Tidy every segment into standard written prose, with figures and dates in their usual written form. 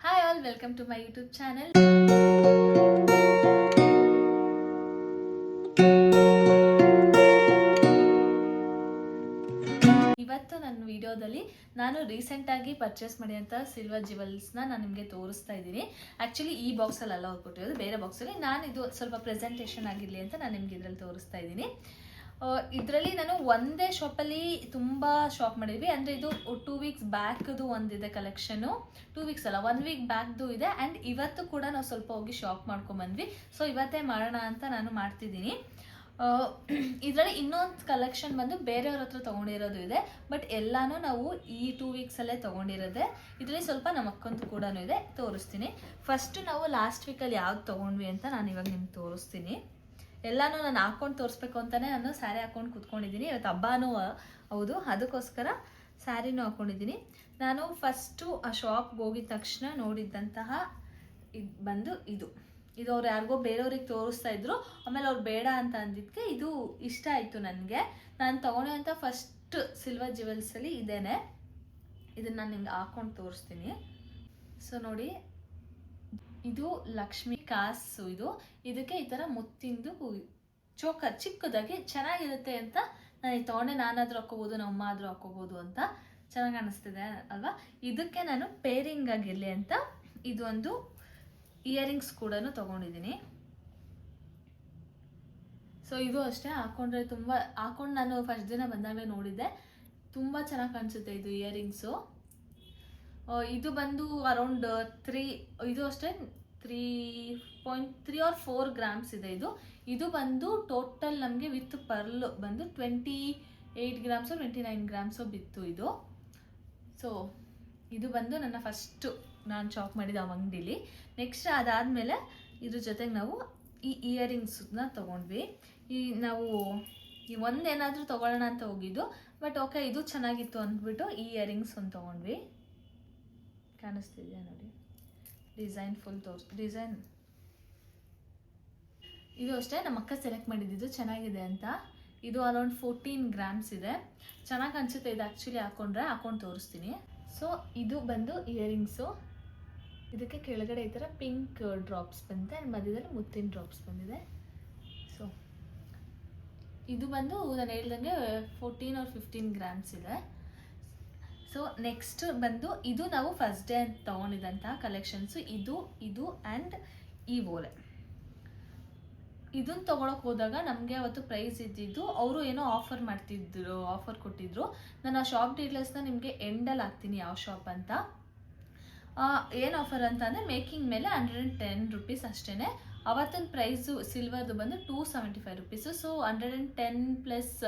Hi all, welcome to my YouTube channel. ಇವತ್ತು ನನ್ನ ವಿಡಿಯೋದಲ್ಲಿ ನಾನು ರೀಸೆಂಟಾಗಿ ಪರ್ಚೇಸ್ ಮಾಡಿದಂಥ ಸಿಲ್ವರ್ ಜ್ಯುವೆಲ್ಸ್ನ ನಾನು ನಿಮಗೆ ತೋರಿಸ್ತಾ ಇದ್ದೀನಿ. ಆ್ಯಕ್ಚುಲಿ ಈ ಬಾಕ್ಸಲ್ಲಿ ಅಲ್ಲ ಕೊಟ್ಟಿರೋದು, ಬೇರೆ ಬಾಕ್ಸಲ್ಲಿ. ನಾನು ಇದು ಸ್ವಲ್ಪ ಪ್ರೆಸೆಂಟೇಷನ್ ಆಗಿರಲಿ ಅಂತ ನಾನು ನಿಮ್ಗೆ ಇದರಲ್ಲಿ ತೋರಿಸ್ತಾ ಇದ್ದೀನಿ. ಇದರಲ್ಲಿ ನಾನು ಒಂದೇ ಶಾಪಲ್ಲಿ ತುಂಬ ಶಾಪ್ ಮಾಡಿದ್ವಿ. ಅಂದರೆ ಇದು 2 ವೀಕ್ಸ್ ಬ್ಯಾಕ್ದು ಒಂದಿದೆ ಕಲೆಕ್ಷನು, 2 ವೀಕ್ಸ್ ಅಲ್ಲ 1 ವೀಕ್ ಬ್ಯಾಕ್ದು ಇದೆ. ಆ್ಯಂಡ್ ಇವತ್ತು ಕೂಡ ನಾವು ಸ್ವಲ್ಪ ಹೋಗಿ ಶಾಪ್ ಮಾಡ್ಕೊಂಬಂದ್ವಿ. ಸೊ ಇವತ್ತೇ ಮಾಡೋಣ ಅಂತ ನಾನು ಮಾಡ್ತಿದ್ದೀನಿ. ಇದರಲ್ಲಿ ಇನ್ನೊಂದು ಕಲೆಕ್ಷನ್ ಬಂದು ಬೇರೆಯವ್ರ ಹತ್ರ ತೊಗೊಂಡಿರೋದು ಇದೆ, ಬಟ್ ಎಲ್ಲಾನು ನಾವು ಈ 2 ವೀಕ್ಸಲ್ಲೇ ತೊಗೊಂಡಿರೋದೆ. ಇದರಲ್ಲಿ ಸ್ವಲ್ಪ ನಮ್ಮ ಅಕ್ಕಂದು ಕೂಡ ಇದೆ, ತೋರಿಸ್ತೀನಿ. ಫಸ್ಟ್ ನಾವು ಲಾಸ್ಟ್ ವೀಕಲ್ಲಿ ಯಾವ್ದು ತೊಗೊಂಡ್ವಿ ಅಂತ ನಾನು ಇವಾಗ ನಿಮ್ಗೆ ತೋರಿಸ್ತೀನಿ. ಎಲ್ಲಾನು ನಾನು ಹಾಕೊಂಡು ತೋರಿಸ್ಬೇಕು ಅಂತಲೇ ನಾನು ಸ್ಯಾರಿ ಹಾಕೊಂಡು ಕೂತ್ಕೊಂಡಿದ್ದೀನಿ. ಇವತ್ತು ಹಬ್ಬನೂ ಹೌದು, ಅದಕ್ಕೋಸ್ಕರ ಸ್ಯಾರಿನೂ ಹಾಕ್ಕೊಂಡಿದ್ದೀನಿ. ನಾನು ಫಸ್ಟು ಆ ಶಾಪ್ಗೆ ಹೋಗಿದ ತಕ್ಷಣ ನೋಡಿದ್ದಂತಹ ಇದು ಬಂದು ಇದು ಅವ್ರು ಯಾರಿಗೋ ಬೇರೆಯವ್ರಿಗೆ ತೋರಿಸ್ತಾ ಇದ್ರು. ಆಮೇಲೆ ಅವ್ರು ಬೇಡ ಅಂತ ಅಂದಿದ್ದಕ್ಕೆ ಇದು ಇಷ್ಟ ಆಯಿತು ನನಗೆ. ನಾನು ತೊಗೊಂಡಂಥ ಫಸ್ಟ್ ಸಿಲ್ವರ್ ಜ್ಯುವೆಲ್ಸಲ್ಲಿ ಇದೇನೆ. ಇದನ್ನು ನಾನು ನಿಮ್ಗೆ ಹಾಕೊಂಡು ತೋರಿಸ್ತೀನಿ. ಸೊ ನೋಡಿ, ಇದು ಲಕ್ಷ್ಮಿ ಕಾಸು. ಇದಕ್ಕೆ ಈ ಥರ ಮುತ್ತಿಂದು ಚೋಕರ್ ಚಿಕ್ಕದಾಗಿ ಚೆನ್ನಾಗಿರುತ್ತೆ ಅಂತ ನಾನು ತೊಗೊಂಡೆ. ನಾನಾದರೂ ಹಾಕೋಬೋದು, ನಮ್ಮ ಅಮ್ಮ ಆದರೂ ಹಾಕೋಬೋದು ಅಂತ. ಚೆನ್ನಾಗಿ ಅನಿಸ್ತಿದೆ ಅಲ್ವಾ? ಇದಕ್ಕೆ ನಾನು ಪೇರಿಂಗ್ ಆಗಿರಲಿ ಅಂತ ಇದೊಂದು ಇಯರಿಂಗ್ಸ್ ಕೂಡ ತೊಗೊಂಡಿದ್ದೀನಿ. ಸೊ ಇದು ಅಷ್ಟೇ, ಹಾಕೊಂಡ್ರೆ ತುಂಬ ಹಾಕೊಂಡು ನಾನು ಫಸ್ಟ್ ದಿನ ಬಂದಾಗಲೇ ನೋಡಿದ್ದೆ, ತುಂಬ ಚೆನ್ನಾಗಿ ಕಾಣಿಸುತ್ತೆ ಇದು ಇಯರಿಂಗ್ಸು. ಇದು ಬಂದು ಅರೌಂಡ್ 3, ಇದು ಅಷ್ಟೇ 3.3 or 4 ಗ್ರಾಮ್ಸ್ ಇದೆ. ಇದು ಬಂದು ಟೋಟಲ್ ನಮಗೆ ವಿತ್ ಪರ್ಲ್ ಬಂದು 28 ಗ್ರಾಮ್ಸೋ 29 ಗ್ರಾಮ್ಸೋ ಬಿತ್ತು ಇದು. ಸೊ ಇದು ಬಂದು ನನ್ನ ಫಸ್ಟು ನಾನು ಶಾಪ್ ಮಾಡಿದ ಅಂಗಡಿಲಿ. ನೆಕ್ಸ್ಟ್ ಅದಾದಮೇಲೆ ಇದ್ರ ಜೊತೆಗೆ ನಾವು ಈ ಇಯರಿಂಗ್ಸನ್ನ ತೊಗೊಂಡ್ವಿ. ನಾವು ಒಂದೇನಾದರೂ ತೊಗೊಳ್ಳೋಣ ಅಂತ ಹೋಗಿದ್ದು, ಬಟ್ ಓಕೆ ಇದು ಚೆನ್ನಾಗಿತ್ತು ಅಂದ್ಬಿಟ್ಟು ಈ ಇಯರಿಂಗ್ಸ್ ಒಂದು ತೊಗೊಂಡ್ವಿ. ಕಾಣಿಸ್ತಿದೆಯಾ ನೋಡಿ, ಡಿಸೈನ್ ಫುಲ್ ಡಿಸೈನ್. ಇದು ಅಷ್ಟೇ ನಮ್ಮ ಅಕ್ಕ ಸೆಲೆಕ್ಟ್ ಮಾಡಿದ್ದು ಚೆನ್ನಾಗಿದೆ ಅಂತ. ಇದು ಅರೌಂಡ್ 14 ಗ್ರಾಮ್ಸ್ ಇದೆ. ಚೆನ್ನಾಗಿ ಅನಿಸುತ್ತೆ ಇದು ಆ್ಯಕ್ಚುಲಿ ಹಾಕೊಂಡು ತೋರಿಸ್ತೀನಿ. ಸೊ ಇದು ಬಂದು ಇಯರಿಂಗ್ಸು. ಇದಕ್ಕೆ ಕೆಳಗಡೆ ಈ ಥರ ಪಿಂಕ್ ಡ್ರಾಪ್ಸ್ ಬಂದಿದೆ, ಮಧ್ಯದಲ್ಲಿ ಮುತ್ತಿನ ಡ್ರಾಪ್ಸ್ ಬಂದಿದೆ. ಸೊ ಇದು ಬಂದು ನಾನು ಹೇಳ್ದಂಗೆ 14 or 15 ಗ್ರಾಮ್ಸ್ ಇದೆ. ಸೊ ನೆಕ್ಸ್ಟ್ ಬಂದು ಇದು ನಾವು ಫಸ್ಟ್ ಡೇ ಅಂತ ತೊಗೊಂಡಿದ್ದಂತಹ ಕಲೆಕ್ಷನ್ಸು. ಇದು ಆ್ಯಂಡ್ ಈ ಓಲೆ. ಇದನ್ನು ತೊಗೊಳಕ್ಕೆ ಹೋದಾಗ ನಮಗೆ ಅವತ್ತು ಪ್ರೈಸ್ ಇದ್ದಿದ್ದು, ಅವರು ಏನೋ ಆಫರ್ ಕೊಟ್ಟಿದ್ರು. ನಾನು ಆ ಶಾಪ್ ಡೀಟೇಲ್ಸ್ನ ನಿಮಗೆ ಎಂಡಲ್ಲಿ ಹಾಕ್ತೀನಿ, ಯಾವ ಶಾಪ್ ಅಂತ. ಏನು ಆಫರ್ ಅಂತ ಅಂದರೆ ಮೇಕಿಂಗ್ ಮೇಲೆ 110 ರುಪೀಸ್ ಅಷ್ಟೇ. ಅವತ್ತಿನ ಪ್ರೈಸು ಸಿಲ್ವರ್ದು ಬಂದು 275 ರುಪೀಸು. ಸೊ 110 ಪ್ಲಸ್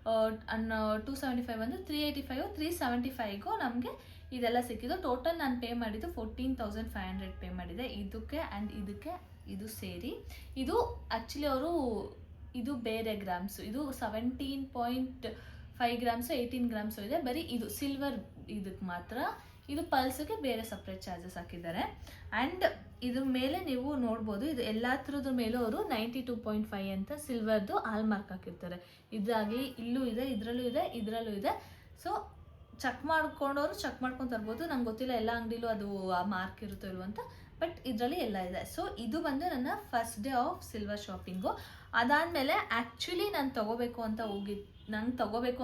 275 ಬಂದು 385, 375ಗೂ ನಮಗೆ ಇದೆಲ್ಲ ಸಿಕ್ಕಿದ್ದು. ಟೋಟಲ್ ನಾನು ಪೇ ಮಾಡಿದ್ದು 14,500 ಪೇ ಮಾಡಿದೆ ಇದಕ್ಕೆ ಆ್ಯಂಡ್ ಇದಕ್ಕೆ. ಇದು ಸೇರಿ ಇದು ಆ್ಯಕ್ಚುಲಿ ಅವರು ಇದು ಬೇರೆ ಗ್ರಾಮ್ಸು. ಇದು 17.5 ಗ್ರಾಮ್ಸು 18 ಗ್ರಾಮ್ಸು ಇದೆ. ಬರೀ ಇದು ಸಿಲ್ವರ್ ಇದಕ್ಕೆ ಮಾತ್ರ. ಇದು ಪಲ್ಸ್ಗೆ ಬೇರೆ ಸಪ್ರೇಟ್ ಚಾರ್ಜಸ್ ಹಾಕಿದ್ದಾರೆ. ಆ್ಯಂಡ್ ಇದ್ರ ಮೇಲೆ ನೀವು ನೋಡ್ಬೋದು, ಇದು ಎಲ್ಲ ಥರದ ಮೇಲೂ ಅವರು 92.5 ಅಂತ ಸಿಲ್ವರ್ದು ಹಾಲ್ ಮಾರ್ಕ್ ಹಾಕಿರ್ತಾರೆ. ಇದಾಗಲಿ ಇಲ್ಲೂ ಇದೆ, ಇದರಲ್ಲೂ ಇದೆ. ಸೊ ಚೆಕ್ ಮಾಡ್ಕೊಂಡು ತರ್ಬೋದು. ನಂಗೆ ಗೊತ್ತಿಲ್ಲ ಎಲ್ಲ ಅಂಗಡಿಲೂ ಅದು ಆ ಮಾರ್ಕ್ ಇರುತ್ತೋ ಇಲ್ವೋ ಅಂತ, ಬಟ್ ಇದರಲ್ಲಿ ಎಲ್ಲ ಇದೆ. ಸೊ ಇದು ಬಂದು ನನ್ನ first day of silver shopping. ಅದಾದಮೇಲೆ ಆ್ಯಕ್ಚುಲಿ ನಾನು ತೊಗೋಬೇಕು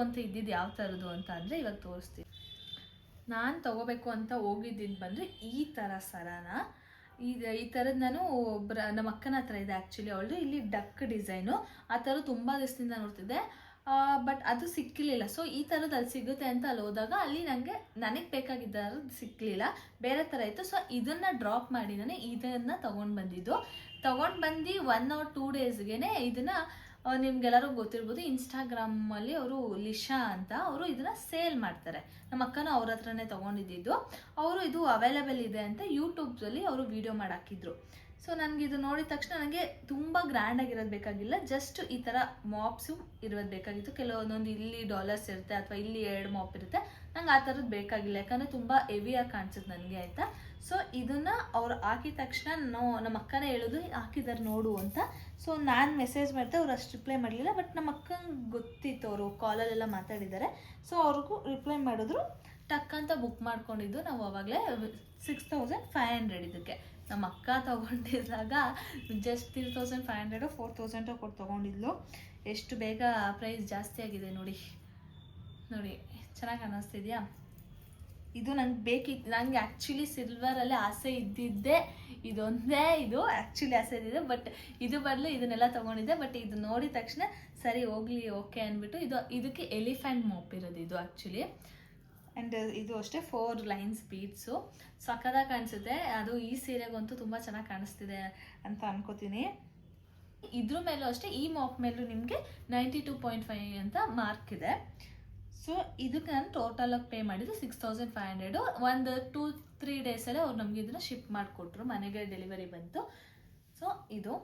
ಅಂತ ಇದ್ದಿದ್ದು ಯಾವ ಥರದ್ದು ಅಂತ ಅಂದರೆ ಇವಾಗ ತೋರಿಸ್ತೀನಿ. ನಾನು ತೊಗೋಬೇಕು ಅಂತ ಹೋಗಿದ್ದಿದ್ದು ಬಂದು ಈ ಥರ ಸರಾನ. ಈ ಥರದ್ದು ನಾನು ನಮ್ಮ ಅಕ್ಕನ ಹತ್ರ ಇದೆ ಆ್ಯಕ್ಚುಲಿ. ಅವಳು ಇಲ್ಲಿ ಡಕ್ ಡಿಸೈನು ಆ ಥರ ತುಂಬ ದಿವಸದಿಂದ ನೋಡ್ತಿದ್ದೆ, ಬಟ್ ಅದು ಸಿಕ್ಕಲಿಲ್ಲ. ಸೊ ಈ ಥರದ್ದು ಅಲ್ಲಿ ಸಿಗುತ್ತೆ ಅಂತ ಅಲ್ಲಿ ಹೋದಾಗ ಅಲ್ಲಿ ನನಗೆ ಬೇಕಾಗಿದ್ದು ಸಿಕ್ಕಲಿಲ್ಲ, ಬೇರೆ ಥರ ಇತ್ತು. ಸೊ ಇದನ್ನು ಡ್ರಾಪ್ ಮಾಡಿ ನಾನು ಇದನ್ನು ತೊಗೊಂಡು ಬಂದು 1 or 2 ಡೇಸ್ಗೆ ಇದನ್ನು ನಿಮ್ಗೆಲ್ಲರೂ ಗೊತ್ತಿರ್ಬೋದು, ಇನ್ಸ್ಟಾಗ್ರಾಮಲ್ಲಿ ಅವರು ಲಿಶಾ ಅಂತ ಅವರು ಇದನ್ನು ಸೇಲ್ ಮಾಡ್ತಾರೆ. ನಮ್ಮ ಅಕ್ಕನೂ ಅವ್ರ ಹತ್ರನೇ ತೊಗೊಂಡಿದ್ದು. ಅವರು ಇದು ಅವೈಲೇಬಲ್ ಇದೆ ಅಂತ ಯೂಟ್ಯೂಬ್ಸಲ್ಲಿ ಅವರು ವಿಡಿಯೋ ಮಾಡಿ ಹಾಕಿದ್ರು. ಸೊ ನನಗೆ ಇದು ನೋಡಿದ ತಕ್ಷಣ ನನಗೆ ತುಂಬ ಗ್ರ್ಯಾಂಡಾಗಿರೋದು ಬೇಕಾಗಿಲ್ಲ, ಜಸ್ಟ್ ಈ ಥರ ಮಾಪ್ಸು ಇರೋದು ಬೇಕಾಗಿತ್ತು. ಕೆಲವೊಂದೊಂದು ಇಲ್ಲಿ ಡಾಲರ್ಸ್ ಇರುತ್ತೆ ಅಥವಾ ಇಲ್ಲಿ 2 ಮಾಪ್ ಇರುತ್ತೆ. ನಂಗೆ ಆ ಥರದ್ದು ಬೇಕಾಗಿಲ್ಲ, ಯಾಕಂದರೆ ತುಂಬ ಹೆವಿಯಾಗಿ ಕಾಣಿಸುತ್ತೆ ನನಗೆ, ಆಯಿತಾ. ಸೊ ಇದನ್ನು ಅವ್ರು ಹಾಕಿದ ತಕ್ಷಣ ನಮ್ಮ ಅಕ್ಕನೇ ಹೇಳೋದು ಹಾಕಿದ್ದಾರೆ ನೋಡು ಅಂತ. ಸೊ ನಾನು ಮೆಸೇಜ್ ಮಾಡಿದೆ, ಅವ್ರು ಅಷ್ಟು ರಿಪ್ಲೈ ಮಾಡಲಿಲ್ಲ. ಬಟ್ ನಮ್ಮ ಅಕ್ಕಂಗೆ ಗೊತ್ತಿತ್ತು, ಅವರು ಕಾಲಲ್ಲೆಲ್ಲ ಮಾತಾಡಿದ್ದಾರೆ. ಸೊ ಅವ್ರಿಗೂ ರಿಪ್ಲೈ ಮಾಡಿದ್ರು, ಟಕ್ ಅಂತ ಬುಕ್ ಮಾಡ್ಕೊಂಡಿದ್ದು ನಾವು ಅವಾಗಲೇ 6500 ಇದಕ್ಕೆ. ನಮ್ಮ ಅಕ್ಕ ತೊಗೊಂಡಿದ್ದಾಗ ಜಸ್ಟ್ 3500 4000 ಕೊಟ್ಟು ತೊಗೊಂಡಿದ್ಲು. ಎಷ್ಟು ಬೇಗ ಪ್ರೈಸ್ ಜಾಸ್ತಿ ಆಗಿದೆ ನೋಡಿ. ನೋಡಿ ಚೆನ್ನಾಗಿ ಅನ್ನಿಸ್ತಿದ್ಯಾ? ಇದು ನಂಗೆ ಬೇಕಿತ್ತು. ನನಗೆ ಆ್ಯಕ್ಚುಲಿ ಸಿಲ್ವರಲ್ಲೇ ಆಸೆ ಇದ್ದಿದ್ದೆ ಇದೊಂದೇ. ಇದು ಆ್ಯಕ್ಚುಲಿ ಆಸೆ ಇದ್ದಿದೆ, ಬಟ್ ಇದು ಬದಲು ಇದನ್ನೆಲ್ಲ ತೊಗೊಂಡಿದ್ದೆ. ಬಟ್ ಇದು ನೋಡಿದ ತಕ್ಷಣ ಸರಿ ಹೋಗಲಿ ಓಕೆ ಅಂದ್ಬಿಟ್ಟು ಇದಕ್ಕೆ ಎಲಿಫೆಂಟ್ ಮಾಪ್ ಇರೋದು ಇದು ಆ್ಯಕ್ಚುಲಿ. ಆ್ಯಂಡ್ ಇದು ಅಷ್ಟೇ 4 ಲೈನ್ಸ್ ಬೀಡ್ಸು. ಸಕ್ಕದಾಗಿ ಕಾಣಿಸುತ್ತೆ. ಅದು ಈ ಸೀರೆಗಂತೂ ತುಂಬ ಚೆನ್ನಾಗಿ ಕಾಣಿಸ್ತಿದೆ ಅಂತ ಅನ್ಕೋತೀನಿ. ಇದ್ರ ಮೇಲೂ ಅಷ್ಟೇ, ಈ ಮಾಪ್ ಮೇಲೂ ನಿಮಗೆ 92.5 ಅಂತ ಮಾರ್ಕ್ ಇದೆ. ಸೊ ಇದಕ್ಕೆ ನಾನು ಟೋಟಲಾಗಿ ಪೇ ಮಾಡಿದ್ದು 6500. ಒಂದು 2-3 ಡೇಸಲ್ಲೇ ಅವ್ರು ನಮಗೆ ಇದನ್ನು ಶಿಪ್ ಮಾಡಿಕೊಟ್ರು, ಮನೆಗೆ ಡೆಲಿವರಿ ಬಂತು. ಸೊ ಇದು.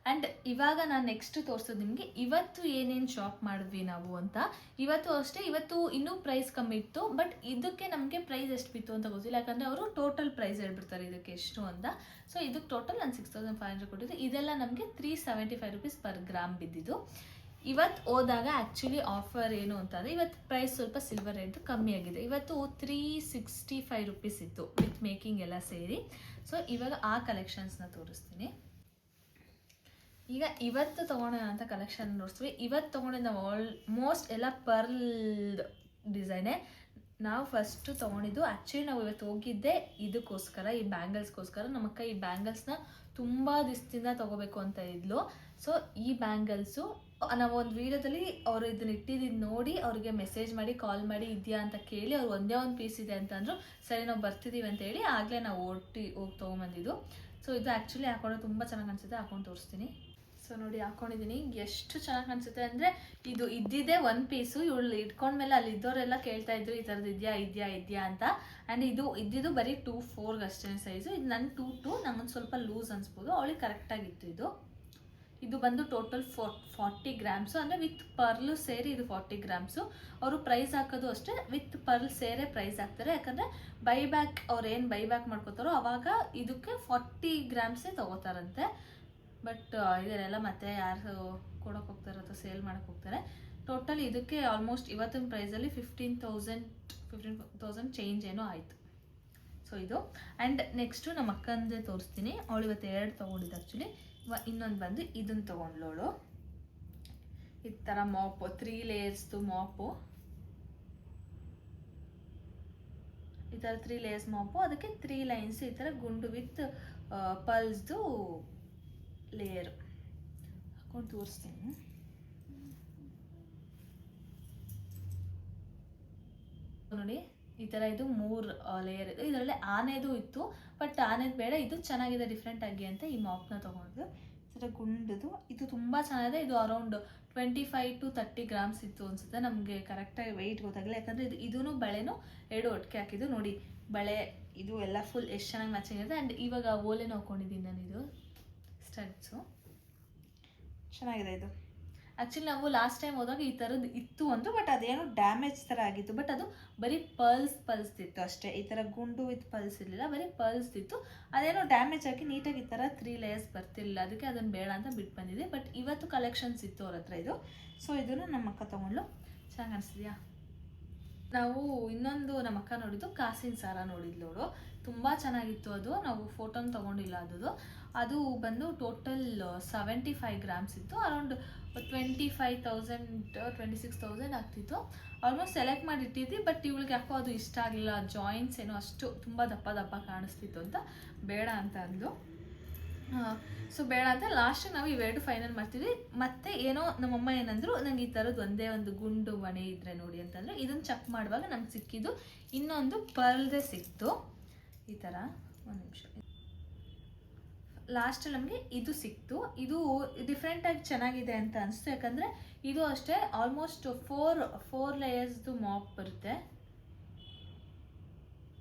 ಆ್ಯಂಡ್ ಇವಾಗ ನಾನು ನೆಕ್ಸ್ಟ್ ತೋರಿಸೋದು ನಿಮಗೆ ಇವತ್ತು ಏನೇನು ಶಾಪ್ ಮಾಡಿದ್ವಿ ನಾವು ಅಂತ. ಇವತ್ತು ಅಷ್ಟೇ, ಇವತ್ತು ಇನ್ನೂ ಪ್ರೈಸ್ ಕಮ್ಮಿ ಇತ್ತು, ಬಟ್ ಇದಕ್ಕೆ ನಮಗೆ ಪ್ರೈಸ್ ಎಷ್ಟು ಬಿತ್ತು ಅಂತ ಗೊತ್ತಿಲ್ಲ, ಯಾಕಂದರೆ ಅವರು ಟೋಟಲ್ ಪ್ರೈಸ್ ಹೇಳ್ಬಿಡ್ತಾರೆ ಇದಕ್ಕೆ ಎಷ್ಟು ಅಂತ. ಸೊ ಇದಕ್ಕೆ ಟೋಟಲ್ ನಾನು 6500 ಕೊಟ್ಟಿದ್ದೆ. ಇದೆಲ್ಲ ನಮಗೆ 375 ರೂಪೀಸ್ ಪರ್ ಗ್ರಾಮ್ ಬಿದ್ದಿದ್ದು. ಇವತ್ತು ಹೋದಾಗ ಆ್ಯಕ್ಚುಲಿ ಆಫರ್ ಏನು ಅಂತಂದರೆ ಇವತ್ತು ಪ್ರೈಸ್ ಸ್ವಲ್ಪ ಸಿಲ್ವರ್ ರೇಟ್ ಕಮ್ಮಿ ಆಗಿದೆ. ಇವತ್ತು 365 ರೂಪೀಸ್ ಇತ್ತು ವಿತ್ ಮೇಕಿಂಗ್ ಎಲ್ಲ ಸೇರಿ. ಸೊ ಇವಾಗ ಆ ಕಲೆಕ್ಷನ್ಸ್ನ ತೋರಿಸ್ತೀನಿ. ಈಗ ಇವತ್ತು ತೊಗೊಳೋಂಥ ಕಲೆಕ್ಷನ್ ನೋಡ್ತೀವಿ. ಇವತ್ತು ತೊಗೊಂಡಿದ್ದು ನಾವು ಆಲ್ಮೋಸ್ಟ್ ಎಲ್ಲ ಪರ್ಲ್ ಡಿಸೈನೇ. ನಾವು ಫಸ್ಟು ತೊಗೊಂಡಿದ್ದು ಆ್ಯಕ್ಚುಲಿ ನಾವು ಇವತ್ತು ಹೋಗಿದ್ದೆ ಇದಕ್ಕೋಸ್ಕರ, ಈ ಬ್ಯಾಂಗಲ್ಸ್ಗೋಸ್ಕರ. ನಮ್ಮಕ್ಕ ಈ ಬ್ಯಾಂಗಲ್ಸ್ನ ತುಂಬ ದಿವಸದಿಂದ ತೊಗೋಬೇಕು ಅಂತ ಇದ್ಲು. ಸೊ ಈ ಬ್ಯಾಂಗಲ್ಸು ನಾವು ಒಂದು ವೀಡಿಯೋದಲ್ಲಿ ಅವರು ಇದನ್ನ ಇಟ್ಟಿದ್ದು ನೋಡಿ ಅವ್ರಿಗೆ ಮೆಸೇಜ್ ಮಾಡಿ ಕಾಲ್ ಮಾಡಿ ಇದೆಯಾ ಅಂತ ಕೇಳಿ, ಅವ್ರು ಒಂದೇ ಒಂದು ಪೀಸ್ ಇದೆ ಅಂತಂದ್ರು. ಸರಿ ನಾವು ಬರ್ತಿದ್ದೀವಿ ಅಂತ ಹೇಳಿ ಆಗಲೇ ನಾವು ಹೋಗಿ ತೊಗೊಂಬಂದಿದ್ದು. ಸೊ ಇದು ಆ್ಯಕ್ಚುಲಿ ಹಾಕೊಂಡು ತುಂಬ ಚೆನ್ನಾಗಿ ಅನಿಸುತ್ತೆ. ಹಾಕೊಂಡು ತೋರಿಸ್ತೀನಿ. ಸೊ ನೋಡಿ ಹಾಕೊಂಡಿದ್ದೀನಿ, ಎಷ್ಟು ಚೆನ್ನಾಗಿ ಕಾಣಿಸುತ್ತೆ ಅಂದರೆ ಇದು ಇದ್ದಿದ್ದೇ ಒಂದು ಪೀಸು. ಇವಳು ಇಟ್ಕೊಂಡ್ಮೇಲೆ ಅಲ್ಲಿ ಇದ್ದವರೆಲ್ಲ ಕೇಳ್ತಾ ಇದ್ರು ಈ ಥರದ್ದು ಇದೆಯಾ ಅಂತ. ಆ್ಯಂಡ್ ಇದು ಇದ್ದಿದ್ದು ಬರೀ 2-4 ಅಷ್ಟೇ ಸೈಜು. ಇದು ನನ್ನ 2-2 ನಂಗೊಂದು ಸ್ವಲ್ಪ ಲೂಸ್ ಅನಿಸ್ಬೋದು, ಅವಳಿಗೆ ಕರೆಕ್ಟಾಗಿತ್ತು. ಇದು ಬಂದು ಟೋಟಲ್ 40 ಗ್ರಾಮ್ಸು, ಅಂದರೆ ವಿತ್ ಪರ್ಲು ಸೇರಿ ಇದು 40 ಗ್ರಾಮ್ಸು. ಅವರು ಪ್ರೈಸ್ ಹಾಕೋದು ಅಷ್ಟೇ ವಿತ್ ಪರ್ಲ್ ಸೇರೇ ಪ್ರೈಸ್ ಹಾಕ್ತಾರೆ. ಯಾಕಂದರೆ ಬೈಬ್ಯಾಕ್ ಅವ್ರು ಏನು ಬೈಬ್ಯಾಕ್ ಮಾಡ್ಕೋತಾರೋ ಅವಾಗ ಇದಕ್ಕೆ 40 ಗ್ರಾಮ್ಸೇ ತೊಗೋತಾರಂತೆ. ಬಟ್ ಇದನ್ನೆಲ್ಲ ಮತ್ತೆ ಯಾರು ಕೊಡೋಕೆ ಹೋಗ್ತಾರೆ ಅಥವಾ ಸೇಲ್ ಮಾಡೋಕೆ ಹೋಗ್ತಾರೆ. ಟೋಟಲ್ ಇದಕ್ಕೆ ಆಲ್ಮೋಸ್ಟ್ ಇವತ್ತಿನ ಪ್ರೈಸಲ್ಲಿ 15,000 ಚೇಂಜ್ ಏನೋ ಆಯಿತು. ಸೊ ಇದು. ಆ್ಯಂಡ್ ನೆಕ್ಸ್ಟು ನಮ್ಮ ಅಕ್ಕಂದೇ ತೋರಿಸ್ತೀನಿ. ಅವಳು ಇವತ್ತು 2 ತೊಗೊಂಡಿದ್ದು ಆ್ಯಕ್ಚುಲಿ. ಇನ್ನೊಂದು ಬಂದು ಇದನ್ನು ತೊಗೊಂಡ್ಲೋಳು. ಈ ಥರ ಮಾಪು, 3 ಲೇಯರ್ಸ್ದು ಮಾಪು. ಈ ಥರ 3 ಲೇಯರ್ಸ್ ಮಾಪು, ಅದಕ್ಕೆ 3 ಲೈನ್ಸ್ ಈ ಥರ ಗುಂಡು ವಿತ್ ಪಲ್ಸ್ದು ಲೇಯರ್ ಹಾಕೊಂಡು ತೋರಿಸ್ತೀನಿ. ನೋಡಿ ಈ ಥರ ಇದು 3 ಲೇಯರ್ ಇದೆ. ಇದರಲ್ಲಿ ಆನೆದು ಇತ್ತು, ಬಟ್ ಆನೆದು ಬೇಡ, ಇದು ಚೆನ್ನಾಗಿದೆ ಡಿಫ್ರೆಂಟ್ ಆಗಿ ಅಂತ ಈ ಮಾಪ್ನ ತೊಗೊಂಡು. ಈ ಥರ ಗುಂಡದು ಇದು ತುಂಬ ಚೆನ್ನಾಗಿದೆ. ಇದು ಅರೌಂಡ್ 25-30 ಗ್ರಾಮ್ಸ್ ಇತ್ತು ಅನಿಸುತ್ತೆ. ನಮಗೆ ಕರೆಕ್ಟಾಗಿ ವೆಯ್ಟ್ ಗೊತ್ತಾಗಲಿಲ್ಲ, ಯಾಕಂದರೆ ಇದೂ ಬಳೆನೂ 2 ಒಟ್ಟಿಗೆ ಹಾಕಿದ್ದು. ನೋಡಿ ಬಳೆ ಇದು ಎಲ್ಲ ಫುಲ್ ಎಷ್ಟು ಚೆನ್ನಾಗಿ ಮ್ಯಾಚಿಂಗ್ ಇದೆ. ಆ್ಯಂಡ್ ಇವಾಗ ಓಲೆನೂ ಹಾಕ್ಕೊಂಡಿದ್ದೀನಿ ನಾನು. ಇದು ಸ್ಟಡ್ಸು ಚೆನ್ನಾಗಿದೆ. ಇದು ಆ್ಯಕ್ಚುಲಿ ನಾವು ಲಾಸ್ಟ್ ಟೈಮ್ ಹೋದಾಗ ಈ ಥರದ್ದು ಇತ್ತು ಒಂದು, ಬಟ್ ಅದೇನೋ ಡ್ಯಾಮೇಜ್ ಥರ ಆಗಿತ್ತು. ಬಟ್ ಅದು ಬರೀ ಪಲ್ಸ್ದಿತ್ತು ಅಷ್ಟೇ. ಈ ಥರ ಗುಂಡು ವಿತ್ ಪಲ್ಸ್ ಇರಲಿಲ್ಲ, ಬರೀ ಪಲ್ಸ್ದಿತ್ತು. ಅದೇನೋ ಡ್ಯಾಮೇಜ್ ಆಗಿ ನೀಟಾಗಿ ಈ ಥರ 3 ಲೇಯರ್ಸ್ ಬರ್ತಿರಲಿಲ್ಲ, ಅದಕ್ಕೆ ಅದನ್ನು ಬೇಡ ಅಂತ ಬಿಟ್ಟು ಬಂದಿದೆ. ಬಟ್ ಇವತ್ತು ಕಲೆಕ್ಷನ್ಸ್ ಇತ್ತು ಅವ್ರ ಹತ್ರ ಇದು. ಸೊ ಇದನ್ನು ನಮ್ಮ ಅಕ್ಕ ತೊಗೊಂಡ್ಲು. ಚೆನ್ನಾಗಿ ಅನಿಸ್ತಿದ್ಯಾ? ನಾವು ಇನ್ನೊಂದು ನಮ್ಮ ಅಕ್ಕ ನೋಡಿದ್ದು ಕಾಸಿನ ಸಾರ ನೋಡಿದ್ಲು ಅವಳು. ತುಂಬ ಚೆನ್ನಾಗಿತ್ತು ಅದು. ನಾವು ಫೋಟೋನ ತೊಗೊಂಡಿಲ್ಲ ಅದು ಬಂದು ಟೋಟಲ್ 75 ಗ್ರಾಮ್ಸ್ ಇತ್ತು. ಅರೌಂಡ್ 26,000 ಆಗ್ತಿತ್ತು. ಆಲ್ಮೋಸ್ಟ್ ಸೆಲೆಕ್ಟ್ ಮಾಡಿ ಇಟ್ಟಿದ್ವಿ, ಬಟ್ ಇವಳಿಗೆ ಯಾಕೋ ಅದು ಇಷ್ಟ ಆಗಲಿಲ್ಲ. ಜಾಯಿಂಟ್ಸ್ ಏನೋ ಅಷ್ಟು ತುಂಬ ದಪ್ಪ ಕಾಣಿಸ್ತಿತ್ತು ಅಂತ ಬೇಡ ಅಂತ ಅಂದು. ಸೊ ಬೇಡ ಅಂತ ಲಾಸ್ಟಿಗೆ ನಾವು ಇವೆರಡು ಫೈನಲ್ ಮಾಡ್ತಿದ್ವಿ. ಮತ್ತೆ ಏನೋ ನಮ್ಮಮ್ಮ ಏನಂದ್ರು, ನಂಗೆ ಈ ಥರದ್ದು ಒಂದೇ ಒಂದು ಗುಂಡು ಮಣೆ ಇದ್ರೆ ನೋಡಿ ಅಂತಂದರೆ, ಇದನ್ನು ಚೆಕ್ ಮಾಡುವಾಗ ನಮ್ಗೆ ಸಿಕ್ಕಿದ್ದು ಇನ್ನೊಂದು ಪರ್ಲ್ದೆ ಸಿಕ್ತು ಈ ಥರ. ಒಂದು ನಿಮಿಷ, ಲಾಸ್ಟಲ್ಲಿ ನಮಗೆ ಇದು ಸಿಕ್ತು. ಇದು ಡಿಫ್ರೆಂಟಾಗಿ ಚೆನ್ನಾಗಿದೆ ಅಂತ ಅನಿಸ್ತು, ಯಾಕಂದರೆ ಇದು ಅಷ್ಟೇ ಆಲ್ಮೋಸ್ಟ್ 4 ಲೇಯರ್ಸ್ದು ಮಾಪ್ ಬರುತ್ತೆ.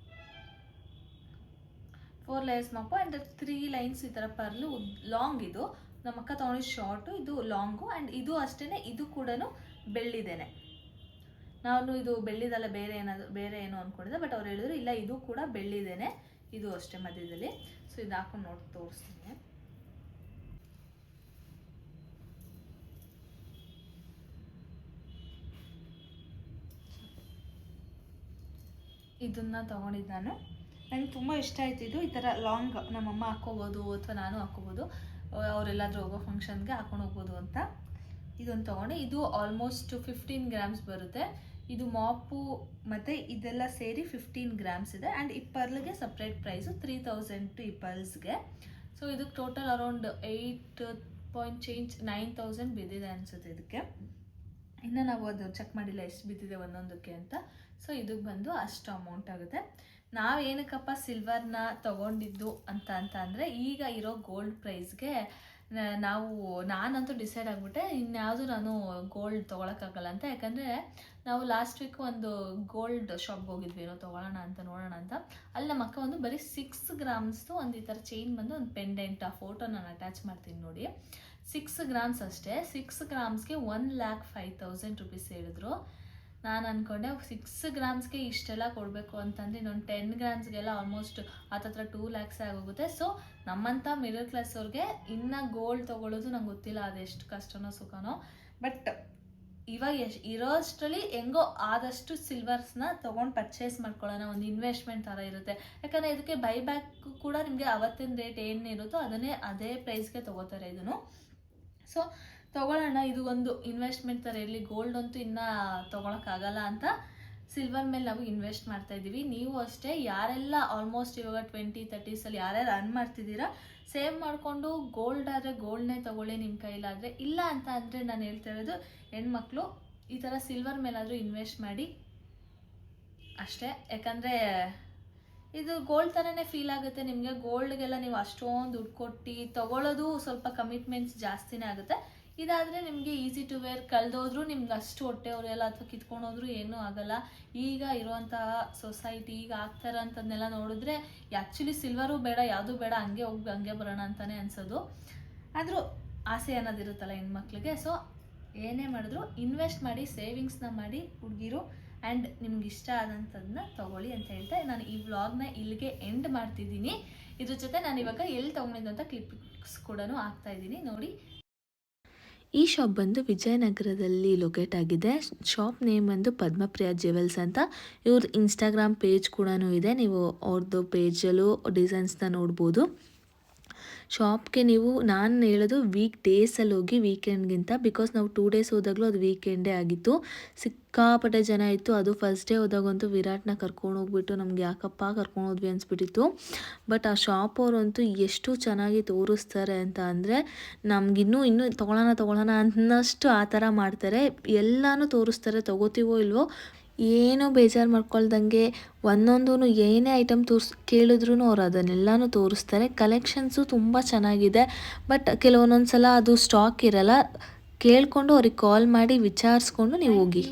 4 ಲೇಯರ್ಸ್ ಮಾಪು ಆ್ಯಂಡ್ 3 ಲೈನ್ಸ್ ಈ ಥರ ಪರ್ಲು ಲಾಂಗ್. ಇದು ನಮ್ಮ ಅಕ್ಕ ತೊಗೊಂಡಿದ್ದು ಶಾರ್ಟು, ಇದು ಲಾಂಗು. ಆ್ಯಂಡ್ ಇದು ಅಷ್ಟೇ, ಇದು ಕೂಡ ಬೆಳ್ಳಿದೇನೆ. ನಾನು ಇದು ಬೆಳ್ಳಿದಲ್ಲ ಬೇರೆ ಏನೋ ಅಂದ್ಕೊಂಡಿದ್ದೆ, ಬಟ್ ಅವ್ರು ಹೇಳಿದ್ರು ಇಲ್ಲ ಇದು ಕೂಡ ಬೆಳ್ಳಿದೇನೆ, ಇದು ಅಷ್ಟೇ ಮಧ್ಯದಲ್ಲಿ. ಸೊ ಇದು ಹಾಕೊಂಡು ನೋಡಿ ತೋರಿಸ್ತೀನಿ. ಇದನ್ನು ತೊಗೊಂಡಿದ್ದು ನಾನು. ನನಗೆ ತುಂಬ ಇಷ್ಟ ಆಯ್ತು ಇದು. ಈ ಥರ ಲಾಂಗ್ ನಮ್ಮಮ್ಮ ಹಾಕ್ಕೋಬೋದು ಅಥವಾ ನಾನು ಹಾಕ್ಕೋಬೋದು, ಅವರೆಲ್ಲಾದರೂ ಹೋಗೋ ಫಂಕ್ಷನ್ಗೆ ಹಾಕೊಂಡು ಹೋಗ್ಬೋದು ಅಂತ ಇದೊಂದು ತೊಗೊಂಡೆ. ಇದು ಆಲ್ಮೋಸ್ಟ್ 15 ಗ್ರಾಮ್ಸ್ ಬರುತ್ತೆ. ಇದು ಮಾಪು ಮತ್ತು ಇದೆಲ್ಲ ಸೇರಿ 15 ಗ್ರಾಮ್ಸ್ ಇದೆ. ಆ್ಯಂಡ್ ಈ ಪರ್ಲ್ಗೆ ಸಪ್ರೇಟ್ ಪ್ರೈಸು 3000 ಈ ಪರ್ಲ್ಸ್ಗೆ. ಸೊ ಇದಕ್ಕೆ ಟೋಟಲ್ ಅರೌಂಡ್ 9,000 ಬಿದ್ದಿದೆ ಅನಿಸುತ್ತೆ ಇದಕ್ಕೆ. ಇನ್ನು ನಾವು ಅದು ಚೆಕ್ ಮಾಡಿಲ್ಲ ಎಷ್ಟು ಬಿದ್ದಿದೆ ಒಂದೊಂದಕ್ಕೆ ಅಂತ. ಸೊ ಇದಕ್ಕೆ ಬಂದು ಅಷ್ಟು ಅಮೌಂಟ್ ಆಗುತ್ತೆ. ನಾವು ಏನಕ್ಕಪ್ಪ ಸಿಲ್ವರ್ನ ತೊಗೊಂಡಿದ್ದು ಅಂತ ಅಂದರೆ ಈಗ ಇರೋ ಗೋಲ್ಡ್ ಪ್ರೈಸ್ಗೆ ನಾನಂತೂ ಡಿಸೈಡ್ ಆಗಿಬಿಟ್ಟೆ ಇನ್ಯಾವುದು ನಾನು ಗೋಲ್ಡ್ ತೊಗೊಳಕ್ಕಾಗಲ್ಲ ಅಂತ. ಯಾಕಂದರೆ ನಾವು ಲಾಸ್ಟ್ ವೀಕ್ ಒಂದು ಗೋಲ್ಡ್ ಶಾಪ್ಗೆ ಹೋಗಿದ್ವಿ, ಏನೋ ತೊಗೊಳ್ಳೋಣ ಅಂತ ನೋಡೋಣ ಅಂತ. ಅಲ್ಲಿ ನಮ್ಮ ಅಕ್ಕ ಒಂದು ಬರೀ 6 ಗ್ರಾಮ್ಸ್ದು ಒಂದು ಈ ಥರ ಚೈನ್ ಬಂದು ಒಂದು ಪೆಂಡೆಂಟ್, ಆ ಫೋಟೋ ನಾನು ಅಟ್ಯಾಚ್ ಮಾಡ್ತೀನಿ ನೋಡಿ. 6 ಗ್ರಾಮ್ಸ್ ಅಷ್ಟೇ. 6 ಗ್ರಾಮ್ಸ್ಗೆ 1,05,000 ರುಪೀಸ್ ಹೇಳಿದ್ರು. ನಾನು ಅಂದ್ಕೊಂಡೆ 6 ಗ್ರಾಮ್ಸ್ಗೆ ಇಷ್ಟೆಲ್ಲ ಕೊಡಬೇಕು ಅಂತಂದರೆ ಇನ್ನೊಂದು 10 ಗ್ರಾಮ್ಸ್ಗೆಲ್ಲ ಆಲ್ಮೋಸ್ಟ್ ಹತ್ತತ್ರ 2 lakhs ಆಗೋಗುತ್ತೆ. ಸೊ ನಮ್ಮಂಥ ಮಿಡಲ್ ಕ್ಲಾಸ್ ಅವ್ರಿಗೆ ಇನ್ನು ಗೋಲ್ಡ್ ತೊಗೊಳ್ಳೋದು ನಂಗೆ ಗೊತ್ತಿಲ್ಲ ಅದೆಷ್ಟು ಕಷ್ಟನೋ ಸುಖನೋ. ಬಟ್ ಇವಾಗ ಇರೋಷ್ಟರಲ್ಲಿ ಹೆಂಗೋ ಆದಷ್ಟು ಸಿಲ್ವರ್ಸ್ನ ತೊಗೊಂಡು ಪರ್ಚೇಸ್ ಮಾಡ್ಕೊಳ್ಳೋಣ, ಒಂದು ಇನ್ವೆಸ್ಟ್ಮೆಂಟ್ ಥರ ಇರುತ್ತೆ. ಯಾಕಂದರೆ ಇದಕ್ಕೆ ಬೈ ಬ್ಯಾಕ್ ಕೂಡ ನಿಮಗೆ ಅವತ್ತಿನ ರೇಟ್ ಏನಿರುತ್ತೋ ಅದೇ ಪ್ರೈಸ್ಗೆ ತೊಗೋತಾರೆ ಇದನ್ನು. ಸೊ ತೊಗೊಳ್ಳೋಣ, ಇದು ಒಂದು ಇನ್ವೆಸ್ಟ್ಮೆಂಟ್ ಥರ ಇರಲಿ. ಗೋಲ್ಡ್ ಅಂತೂ ಇನ್ನೂ ತೊಗೊಳಕ್ಕಾಗಲ್ಲ ಅಂತ ಸಿಲ್ವರ್ ಮೇಲೆ ನಾವು ಇನ್ವೆಸ್ಟ್ ಮಾಡ್ತಾ ಇದ್ದೀವಿ. ನೀವು ಅಷ್ಟೇ ಯಾರೆಲ್ಲ ಆಲ್ಮೋಸ್ಟ್ ಇವಾಗ 20-30 ಯಾರ್ಯಾರು ಅರ್ನ್ ಮಾಡ್ತಿದ್ದೀರಾ, ಸೇವ್ ಮಾಡಿಕೊಂಡು ಗೋಲ್ಡ್ ಆದರೆ ಗೋಲ್ಡ್ನೇ ತೊಗೊಳ್ಳಿ ನಿಮ್ಮ ಕೈಲಾದರೆ. ಇಲ್ಲ ಅಂತ ಅಂದರೆ ನಾನು ಹೇಳ್ತಾ ಇರೋದು ಹೆಣ್ಮಕ್ಳು ಈ ಥರ ಸಿಲ್ವರ್ ಮೇಲಾದರೂ ಇನ್ವೆಸ್ಟ್ ಮಾಡಿ ಅಷ್ಟೇ. ಯಾಕಂದರೆ ಇದು ಗೋಲ್ಡ್ ಥರನೇ ಫೀಲ್ ಆಗುತ್ತೆ ನಿಮಗೆ. ಗೋಲ್ಡ್ಗೆಲ್ಲ ನೀವು ಅಷ್ಟೊಂದು ದುಡ್ಡು ಕೊಟ್ಟು ತೊಗೊಳ್ಳೋದು ಸ್ವಲ್ಪ ಕಮಿಟ್ಮೆಂಟ್ಸ್ ಜಾಸ್ತಿನೇ ಆಗುತ್ತೆ. ಇದಾದರೆ ನಿಮಗೆ ಈಸಿ ಟು ವೇರ್, ಕಳೆದೋದ್ರೂ ನಿಮ್ಗೆ ಅಷ್ಟು ಹೊಟ್ಟೆಯವರೆಲ್ಲ ಅಥವಾ ಕಿತ್ಕೊಂಡೋದ್ರೂ ಏನೂ ಆಗಲ್ಲ. ಈಗ ಇರುವಂತಹ ಸೊಸೈಟಿ ಈಗ ಆಗ್ತಾರಂಥದ್ದನ್ನೆಲ್ಲ ನೋಡಿದ್ರೆ ಆ್ಯಕ್ಚುಲಿ ಸಿಲ್ವರು ಬೇಡ, ಯಾವುದೂ ಬೇಡ, ಹಂಗೆ ಬರೋಣ ಅಂತಲೇ ಅನಿಸೋದು. ಆದರೂ ಆಸೆ ಅನ್ನೋದಿರುತ್ತಲ್ಲ ಹೆಣ್ಮಕ್ಳಿಗೆ. ಸೊ ಏನೇ ಮಾಡಿದ್ರು ಇನ್ವೆಸ್ಟ್ ಮಾಡಿ, ಸೇವಿಂಗ್ಸ್ನ ಮಾಡಿ ಹುಡುಗಿರು. ಆ್ಯಂಡ್ ನಿಮ್ಗೆ ಇಷ್ಟ ಆದಂಥದ್ದನ್ನ ತೊಗೊಳ್ಳಿ ಅಂತ ಹೇಳ್ತಾ ನಾನು ಈ ವ್ಲಾಗ್ನ ಇಲ್ಲಿಗೆ ಎಂಡ್ ಮಾಡ್ತಿದ್ದೀನಿ. ಇದ್ರ ಜೊತೆ ನಾನು ಇವಾಗ ಎಲ್ಲಿ ತೊಗೊಂಡಿದ್ದಂಥ ಕ್ಲಿಪ್ಸ್ ಕೂಡ ಹಾಕ್ತಾಯಿದ್ದೀನಿ ನೋಡಿ. ಈ ಶಾಪ್ ಬಂದು ವಿಜಯನಗರದಲ್ಲಿ ಲೊಕೇಟ್ ಆಗಿದೆ. ಶಾಪ್ ನೇಮ್ ಬಂದು ಪದ್ಮಪ್ರಿಯ ಜ್ಯುವೆಲ್ಸ್ ಅಂತ. ಇವ್ರ ಇನ್ಸ್ಟಾಗ್ರಾಮ್ ಪೇಜ್ ಕೂಡ ಇದೆ, ನೀವು ಅವ್ರದ್ದು ಪೇಜಲ್ಲೂ ಡಿಸೈನ್ಸ್ನ ನೋಡ್ಬೋದು. ಶಾಪ್ಗೆ ನೀವು ನಾನು ಹೇಳೋದು ವೀಕ್ ಡೇಸಲ್ಲಿ ಹೋಗಿ, ವೀಕೆಂಡ್ಗಿಂತ. ಬಿಕಾಸ್ ನಾವು 2 days ಹೋದಾಗಲೂ ಅದು ವೀಕೆಂಡೇ ಆಗಿತ್ತು. ಸಿಕ್ಕಾಪಟ್ಟೆ ಜನ ಇತ್ತು. ಅದು ಫಸ್ಟ್ ಡೇ ಹೋದಾಗಂತೂ ವಿರಾಟ್ನ ಕರ್ಕೊಂಡು ಹೋಗ್ಬಿಟ್ಟು ನಮ್ಗೆ ಯಾಕಪ್ಪ ಕರ್ಕೊಂಡು ಹೋದ್ವಿ ಅನಿಸ್ಬಿಟ್ಟಿತ್ತು. ಬಟ್ ಆ ಶಾಪ್ ಅವರಂತೂ ಎಷ್ಟು ಚೆನ್ನಾಗಿ ತೋರಿಸ್ತಾರೆ ಅಂತ ಅಂದರೆ ನಮಗಿನ್ನೂ ತೊಗೊಳ್ಳೋಣ ಅನ್ನಷ್ಟು ಆ ಥರ ಮಾಡ್ತಾರೆ. ಎಲ್ಲನೂ ತೋರಿಸ್ತಾರೆ, ತೊಗೋತೀವೋ ಇಲ್ವೋ ಏನೋ ಬೇಜಾರು ಮಾಡ್ಕೊಳ್ದಂಗೆ ಒಂದೊಂದೂ ಏನೇ ಐಟಮ್ ಕೇಳಿದ್ರೂ ಅವ್ರು ಅದನ್ನೆಲ್ಲನೂ ತೋರಿಸ್ತಾರೆ. ಕಲೆಕ್ಷನ್ಸು ತುಂಬ ಚೆನ್ನಾಗಿದೆ. ಬಟ್ ಕೆಲವೊಂದೊಂದು ಸಲ ಅದು ಸ್ಟಾಕ್ ಇರಲ್ಲ. ಕೇಳಿಕೊಂಡು ಅವ್ರಿಗೆ ಕಾಲ್ ಮಾಡಿ ವಿಚಾರಿಸ್ಕೊಂಡು ನೀವು ಹೋಗಿ.